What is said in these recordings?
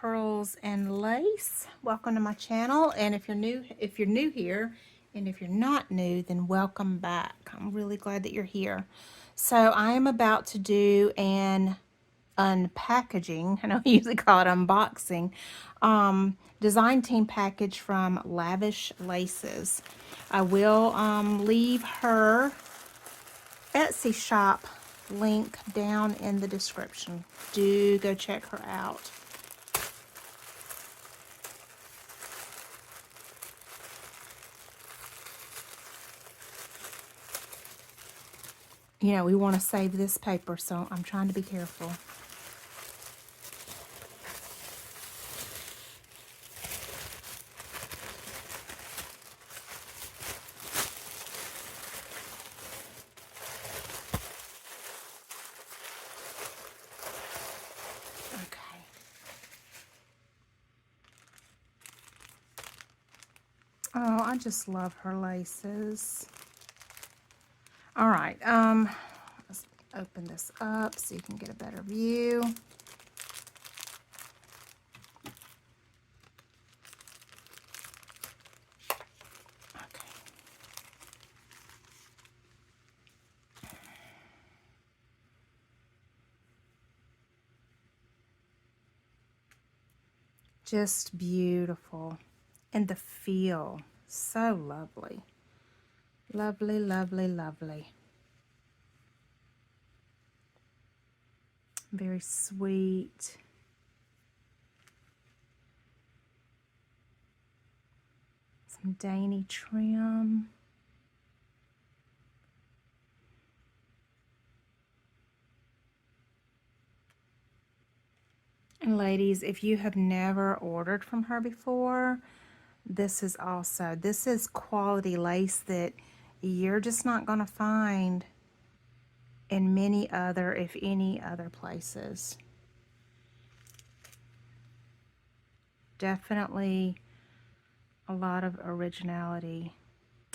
Pearls and Lace. Welcome to my channel, and if you're new here, and if you're not new, then welcome back. I'm really glad that you're here. So I am about to do an unpackaging, I know we usually call it unboxing, design team package from Lavish Laces. I will leave her Etsy shop link down in the description. Do go check her out. You know, we want to save this paper, so I'm trying to be careful. Okay. Oh, I just love her laces. All right, let's open this up so you can get a better view. Okay. Just beautiful. And the feel, so lovely. Lovely, lovely, lovely. Very sweet. Some dainty trim. And ladies, if you have never ordered from her before, this is quality lace that you're just not going to find in many other, if any other places. Definitely a lot of originality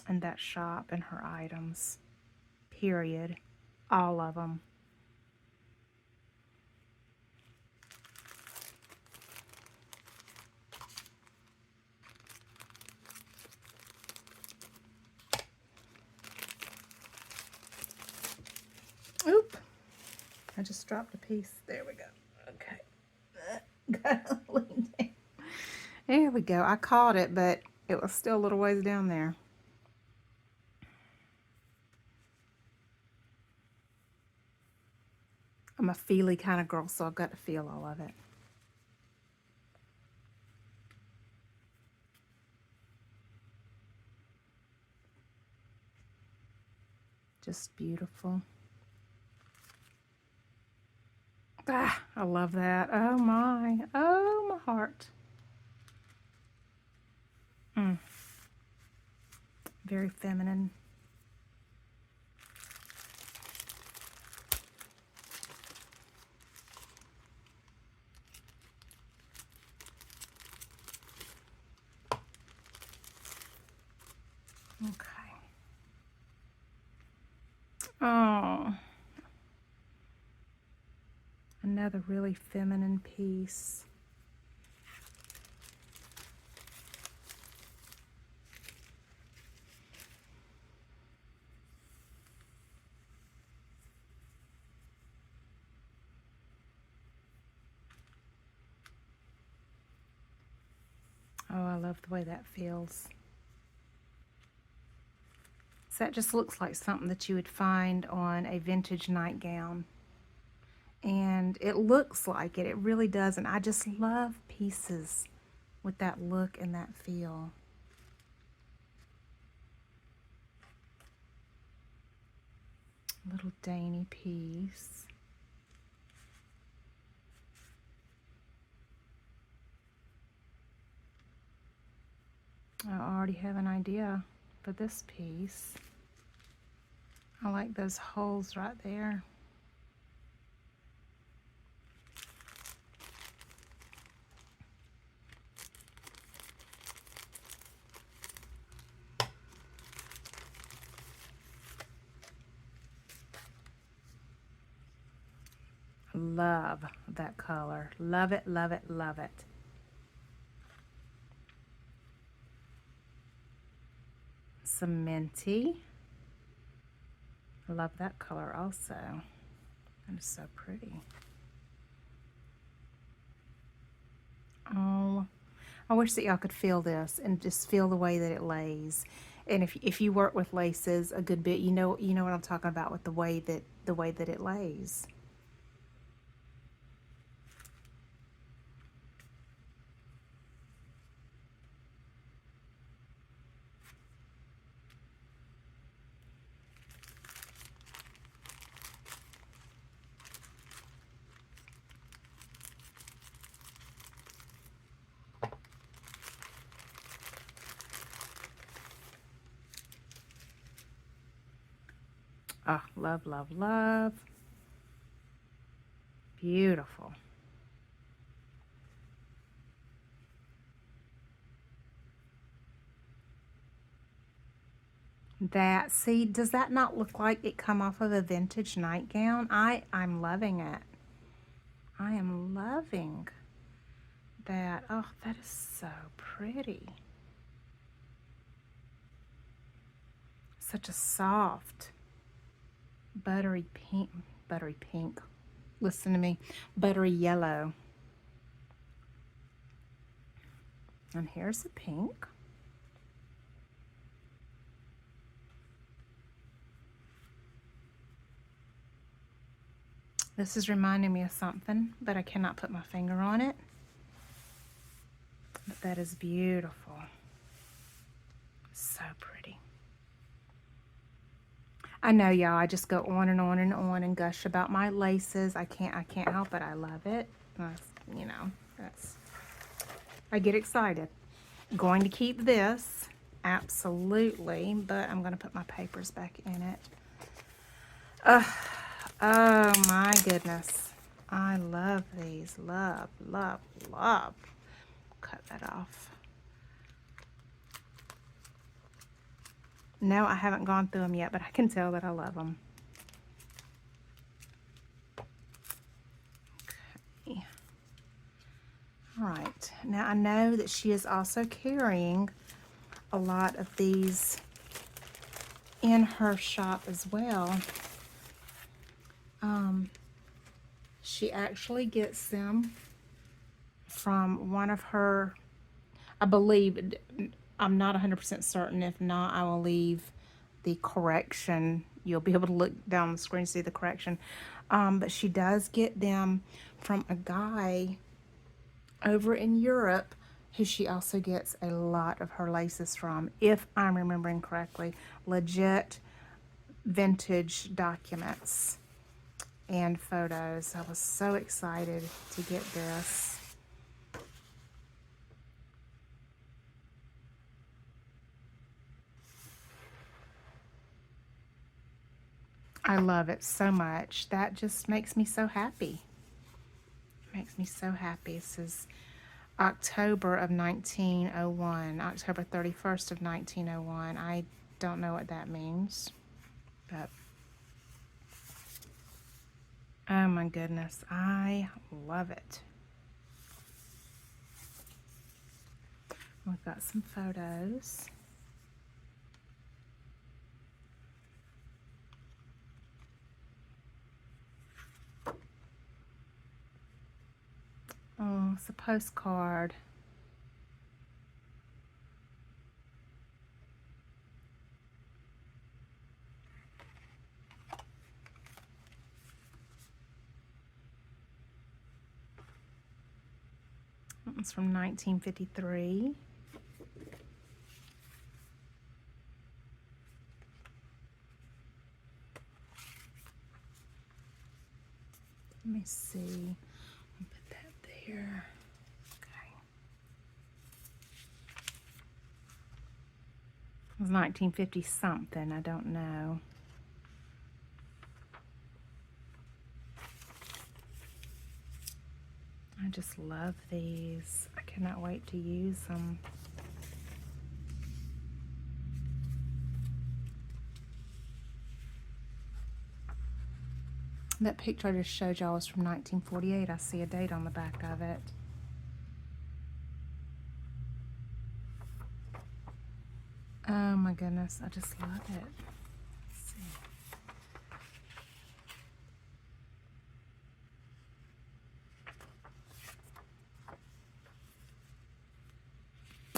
in that shop and her items, period. All of them. Oop, I just dropped a piece. There we go. Okay. Gotta lean down. There we go. I caught it, but it was still a little ways down there. I'm a feely kind of girl, so I've got to feel all of it. Just beautiful. Ah, I love that. Oh my heart. Very feminine. Okay. Oh, another really feminine piece. Oh, I love the way that feels. So that just looks like something that you would find on a vintage nightgown. And it looks like it. It really does. And I just love pieces with that look and that feel. Little dainty piece. I already have an idea for this piece. I like those holes right there. Love that color. Love it, love it, love it. some minty. I love that color also. That is so pretty. Oh, I wish that y'all could feel this and just feel the way that it lays. And if you work with laces a good bit, you know what I'm talking about with the way that it lays. Oh, love, love, love. Beautiful. That, see, does that not look like it come off of a vintage nightgown? I'm loving it. I am loving that. Oh, that is so pretty. Such a soft, buttery pink. Listen to me. Buttery yellow. And here's the pink. This is reminding me of something, but I cannot put my finger on it. But that is beautiful. So pretty. I know, y'all, I just go on and on and on and gush about my laces. I can't help it. I love it. You know, I get excited. Going to keep this, absolutely, but I'm going to put my papers back in it. Oh my goodness. I love these. Love, love, love. Cut that off. No, I haven't gone through them yet, but I can tell that I love them. Okay. All right. Now I know that she is also carrying a lot of these in her shop as well. She actually gets them from one of her, I believe, I'm not 100% certain. If not, I will leave the correction. You'll be able to look down the screen to see the correction. But she does get them from a guy over in Europe who she also gets a lot of her laces from, if I'm remembering correctly. Legit vintage documents and photos. I was so excited to get this. I love it so much. That just makes me so happy. Makes me so happy. This is October of 1901, October 31st of 1901. I don't know what that means, but oh my goodness, I love it. We've got some photos. Oh, it's a postcard. It's from 1953. Let me see. I'll put that there. Okay. It was 1950 something. I don't know. I just love these. I cannot wait to use them. That picture I just showed y'all was from 1948. I see a date on the back of it. Oh my goodness, I just love it. Let's see.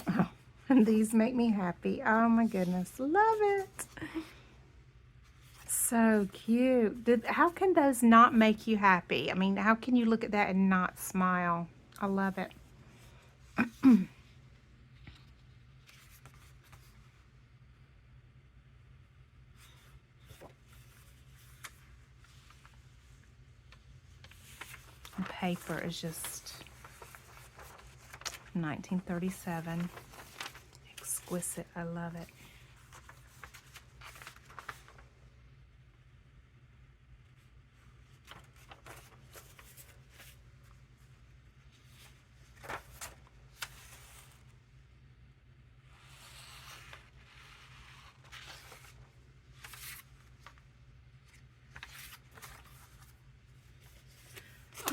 Oh, and these make me happy. Oh my goodness, love it. So cute. How can those not make you happy? I mean, how can you look at that and not smile? I love it. The paper is just 1937. Exquisite. I love it.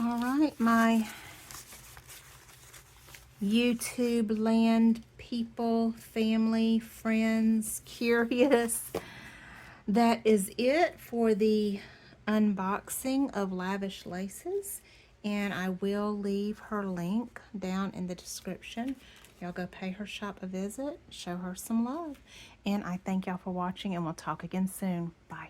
All right, my YouTube land people, family, friends, curious. That is it for the unboxing of Lavish Laces, and I will leave her link down in the description. Y'all go pay her shop a visit, show her some love, and I thank y'all for watching, and we'll talk again soon. Bye.